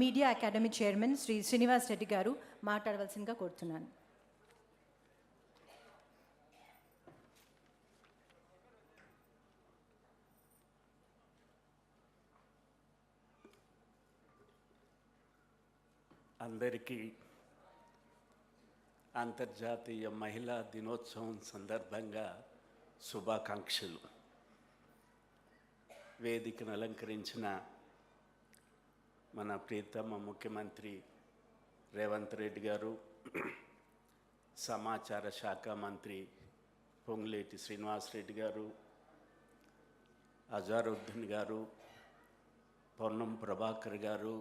Media academy chairman Shri Srinivas Reddy గారు మాట్లాడవలసిందిగా కోరుతున్నాను. అందరికీ అంతర్జాతీయ మహిళా దినోత్సవం సందర్భంగా శుభాకాంక్షలు. వేదికను అలంకరించిన మన ప్రియతమ ముఖ్యమంత్రి రేవంత్ రెడ్డి గారు, సమాచార శాఖ మంత్రి పొంగులేటి శ్రీనివాస్ రెడ్డి గారు, అజారుద్దీన్ గారు, పొన్నం ప్రభాకర్ గారు,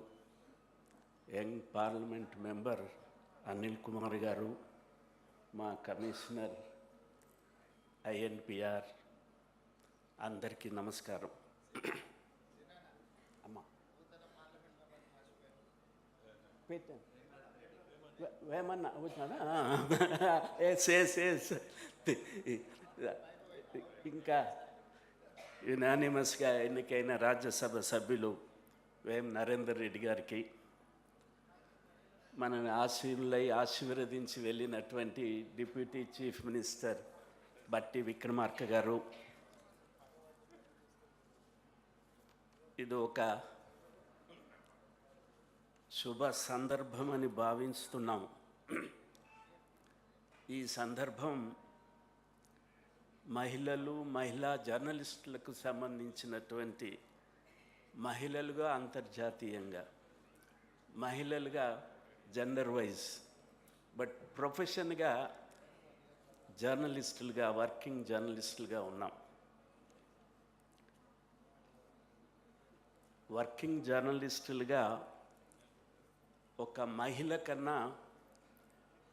young parliament member Anil Kumar గారు, మా కమిషనర్ ఐఎన్పిఆర్, అందరికీ నమస్కారం. అమ్మా వేమన్నా వచ్చినాడా? ఇంకా యునానిమస్గా ఎన్నికైన రాజ్యసభ సభ్యులు వేం నరేందర్ రెడ్డి గారికి, మనని ఆశీర్వదించి వెళ్ళినటువంటి డిప్యూటీ చీఫ్ మినిస్టర్ బట్టి విక్రమార్క గారు, ఇది ఒక శుభ సందర్భం అని భావిస్తున్నాము. ఈ సందర్భం మహిళలు, మహిళా జర్నలిస్టులకు సంబంధించినటువంటి, మహిళలుగా అంతర్జాతీయంగా, మహిళలుగా జెండర్ వైజ్, బట్ ప్రొఫెషన్గా జర్నలిస్టులుగా, వర్కింగ్ జర్నలిస్టులుగా ఉన్నాం. వర్కింగ్ జర్నలిస్టులుగా ఒక మహిళ కన్నా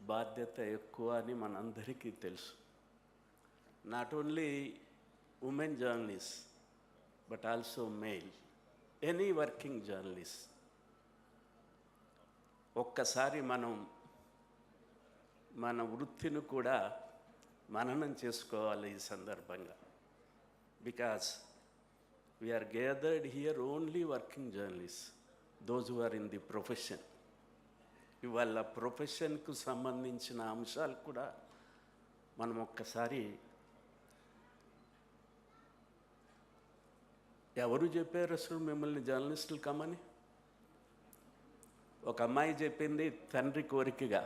బాధ్యత ఎక్కువ అని మనందరికీ తెలుసు. Not only women journalist but also male, any working journalist. ఒక్కసారి మనం మన వృత్తిని కూడా మననం చేసుకోవాలి ఈ సందర్భంగా. Because we are gathered here only working journalist, those who are in the profession. ఇవాళ ప్రొఫెషన్కు సంబంధించిన అంశాలు కూడా మనం ఒక్కసారి, ఎవరు చెప్పారు అసలు మిమ్మల్ని జర్నలిస్టులు కమ్మని? ఒక అమ్మాయి చెప్పింది తండ్రి కోరికగా.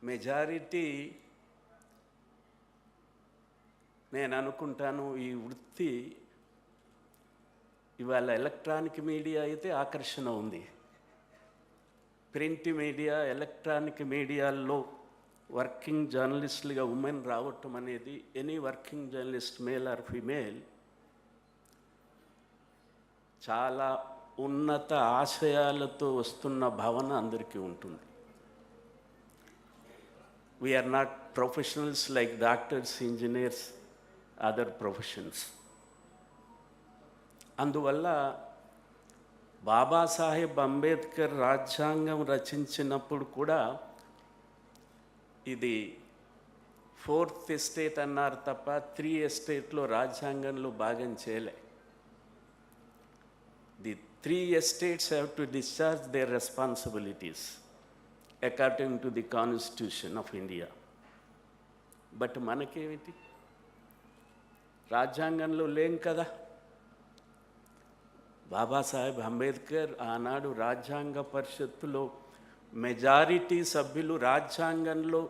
మెజారిటీ నేను అనుకుంటాను ఈ వృత్తి ఇవాళ ఎలక్ట్రానిక్ మీడియా అయితే ఆకర్షణ ఉంది. ప్రింట్ మీడియా, ఎలక్ట్రానిక్ మీడియాల్లో వర్కింగ్ జర్నలిస్టులుగా ఉమెన్ రావటం అనేది, any working journalist male or female, చాలా ఉన్నత ఆశయాలతో వస్తున్న భావన అందరికీ ఉంటుంది. We are not professionals like doctors, engineers, other professions. అందువల్ల బాబాసాహెబ్ అంబేద్కర్ రాజ్యాంగం రచించినప్పుడు కూడా ఇది 4th ఎస్టేట్ అన్నారు తప్ప 3 ఎస్టేట్లో రాజ్యాంగంలో భాగం చేయలే. The 3 estates have to discharge their responsibilities according to the Constitution of India. But మనకేమిటి, రాజ్యాంగంలో లేం కదా. బాబాసాహెబ్ అంబేద్కర్ ఆనాడు రాజ్యాంగ పరిషత్తులో మెజారిటీ సభ్యులు రాజ్యాంగంలో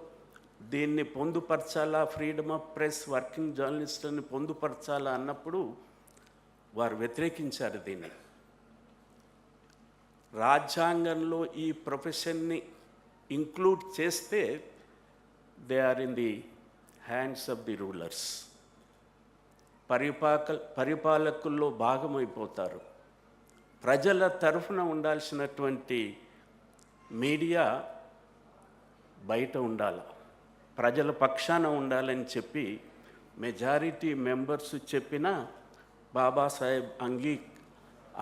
దీన్ని పొందుపరచాలా, ఫ్రీడమ్ ఆఫ్ ప్రెస్, వర్కింగ్ జర్నలిస్టులని పొందుపరచాలా అన్నప్పుడు వారు వ్యతిరేకించారు దీన్ని. రాజ్యాంగంలో ఈ ప్రొఫెషన్ని ఇంక్లూడ్ చేస్తే they are in the hands of the rulers, పరిపాలకుల్లో భాగమైపోతారు. ప్రజల తరఫున ఉండాల్సినటువంటి మీడియా బయట ఉండాలి, ప్రజల పక్షాన ఉండాలని చెప్పి మెజారిటీ మెంబర్స్ చెప్పిన బాబాసాహెబ్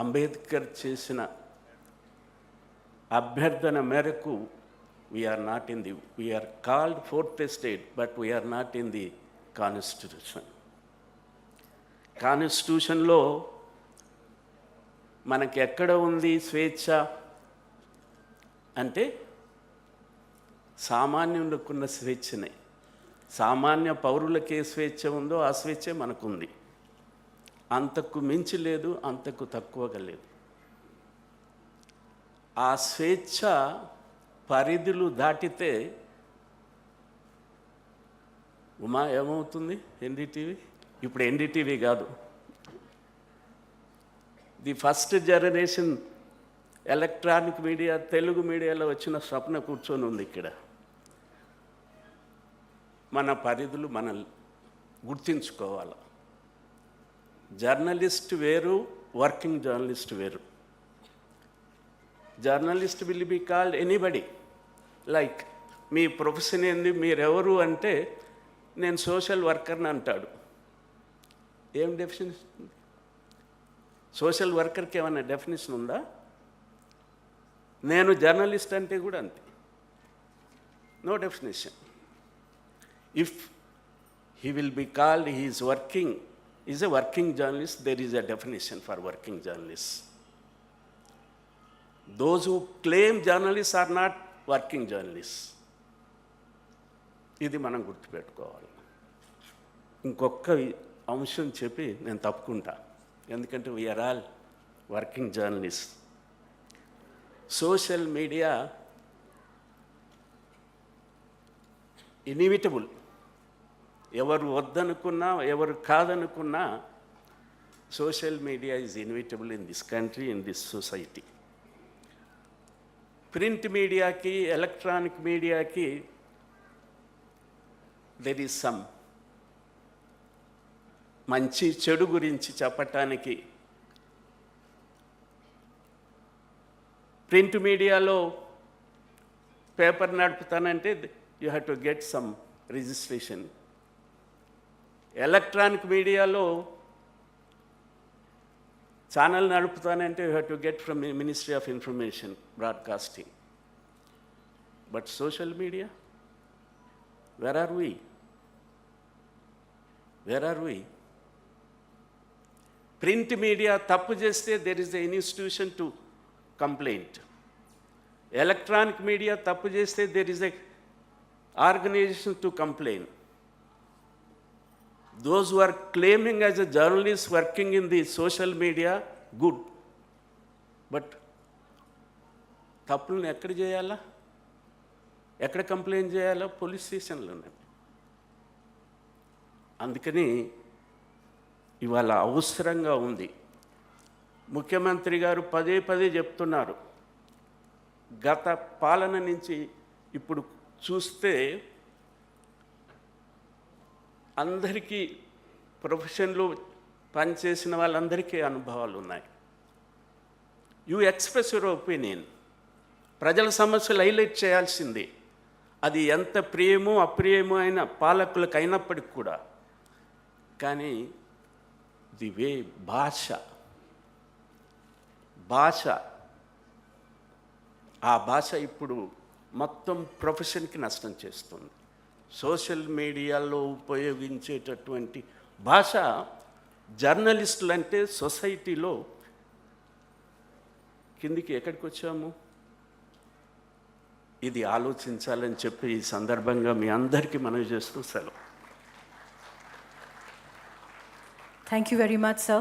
అంబేద్కర్ చేసిన అభ్యర్థన మేరకు we are called 4th estate, but we are not in the Constitution. కాన్స్టిట్యూషన్లో మనకి ఎక్కడ ఉంది స్వేచ్ఛ అంటే సామాన్యులకున్న స్వేచ్ఛనే. సామాన్య పౌరులకి ఏ స్వేచ్ఛ ఉందో ఆ స్వేచ్ఛే మనకుంది. అంతకు మించి లేదు, అంతకు తక్కువగా లేదు. ఆ స్వేచ్ఛ పరిధులు దాటితే ఉమా ఏమవుతుంది? ఎన్డీటీవీ ఇప్పుడు ఎన్డీటీవీ కాదు, the first generation electronic media Telugu మీడియాలో వచ్చిన స్వప్న కూర్చొని ఉంది ఇక్కడ. మన పరిధులు మనం గుర్తించుకోవాలి. జర్నలిస్ట్ వేరు, వర్కింగ్ జర్నలిస్ట్ వేరు. Journalist will be called anybody. Like me profession ఏంది, మీరెవరు అంటే నేను సోషల్ వర్కర్ని అంటాడు. ఏం డెఫినేషన్ ఉంది? సోషల్ వర్కర్కి ఏమైనా డెఫినేషన్ ఉందా? నేను జర్నలిస్ట్ అంటే కూడా అంతే, no definition. If he will be called, he is working, is a working journalist, there is a definition for working journalists. Those who claim journalists are not working journalists. ఇది మనం గుర్తుపెట్టుకోవాలి. ఇంకొక అంశం చెప్పి నేను తప్పుకుంటా, ఎందుకంటే we are all working journalist. Social media inevitable. ఎవరు వద్దనుకున్నా, ఎవరు కాదనుకున్నా, social media is inevitable in this country, in this society. Print మీడియాకి, ఎలక్ట్రానిక్ మీడియాకి దెర్ ఈజ్ సమ్ మంచి చెడు గురించి చెప్పటానికి. ప్రింట్ మీడియాలో పేపర్ నడుపుతానంటే you have to get some registration. Electronic మీడియాలో ఛానల్ నడుపుతానంటే you have to get from ministry of information broadcasting. But social media, where are we? Where are we? Print media తప్పు చేస్తే there is a institution to complaint. Electronic media తప్పు చేస్తే there is a organisation to complain. Those who are claiming as a journalist working in the social media, good. But తప్పులను ఎక్కడ చేయాలా, ఎక్కడ complaint చేయాలా? Police స్టేషన్లోనే. అందుకని ఇవాళ అవసరంగా ఉంది. ముఖ్యమంత్రి గారు పదే పదే చెప్తున్నారు. గత పాలన నుంచి ఇప్పుడు చూస్తే అందరికీ, ప్రొఫెషన్లో పనిచేసిన వాళ్ళందరికీ అనుభవాలు ఉన్నాయి. You express your opinion. ప్రజల సమస్యలు హైలైట్ చేయాల్సిందే. అది ఎంత ప్రియమో అప్రియమో అయిన పాలకులకు అయినప్పటికి కూడా. కానీ ది వే భాష ఆ భాష ఇప్పుడు మొత్తం ప్రొఫెషన్కి నష్టం చేస్తుంది. సోషల్ మీడియాలో ఉపయోగించేటటువంటి భాష జర్నలిస్టులు అంటే సొసైటీలో కిందికి ఎక్కడికి వచ్చాము? ఇది ఆలోచించాలని చెప్పి ఈ సందర్భంగా మీ అందరికీ మనవి చేస్తూ సెలవు. Thank you very much, sir.